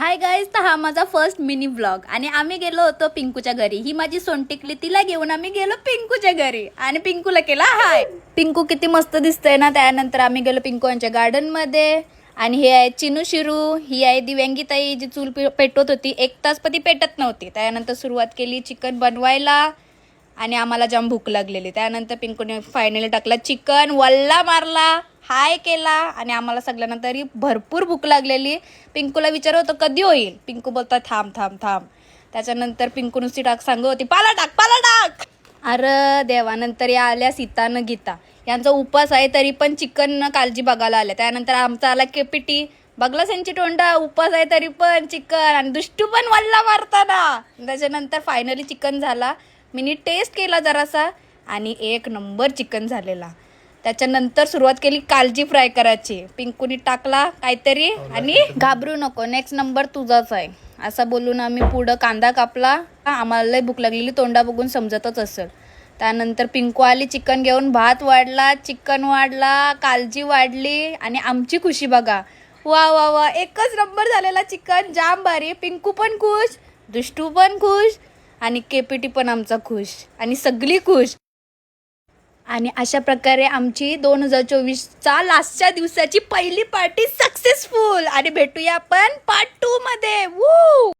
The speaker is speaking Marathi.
हाय गाईज, तर हा माझा फर्स्ट मिनी व्लॉग आणि आम्ही गेलो होतो पिंकूच्या घरी. ही माझी सोनटिकली, तिला घेऊन आम्ही गेलो पिंकूच्या घरी आणि पिंकूला केला हाय. पिंकू किती मस्त दिसतंय ना. त्यानंतर आम्ही गेलो पिंकू यांच्या गार्डन मध्ये आणि हे आहे चिनू शिरू, ही आहे दिव्यांगी ताई जी चूल पेटवत होती. 1 तास पण ती पेटत नव्हती. त्यानंतर सुरुवात केली चिकन बनवायला आणि आम्हाला जाम भूक लागलेली. त्यानंतर पिंकूने फायनली टाकला चिकन, वल्ला मारला, हाय केला आणि आम्हाला सगळ्यांना तरी भरपूर भूक लागलेली. पिंकूला विचारत होतं कधी होईल. पिंकू बोलता थांब थांब थांब. त्याच्यानंतर पिंकू नुसती सांगत होती पाला टाक पाला टाक. अरे देवानंतर या आल्या सीता न गीता, यांचा उपास आहे तरी पण चिकन काळजी बघायला आल्या. त्यानंतर आमचा आला केपीटी, बघला त्यांची तोंडा, उपास आहे तरी पण चिकन आणि दुष्टू पण वल्ला मारताना. त्याच्यानंतर फायनली चिकन झाला. मी टेस्ट केला जरासा आणि 1 नंबर चिकन झालेला. त्याच्यानंतर सुरुवात केली काळजी फ्राय करायची. पिंकूनी टाकला काहीतरी आणि घाबरू नको नेक्स्ट नंबर तुझाच आहे असं बोलून आम्ही पुढं कांदा कापला. आम्हाला लय भूक लागलेली, तोंडा बघून समजतच असेल. त्यानंतर पिंकू आली चिकन घेऊन, भात वाढला, चिकन वाढला, काळजी वाढली आणि आमची खुशी बघा. वा वा वा, एकच नंबर झालेला चिकन, जाम भारी. पिंकू पण खुश, दुष्टू पण खुश आणि केपीटी पण आमचा खुश आणि सगळी खुश. आणि अशा प्रकारे आमची 2024चा लास्टच्या दिवसाची पहिली पार्टी सक्सेसफुल. आणि भेटूया आपण पार्ट 2 मध्ये. वू.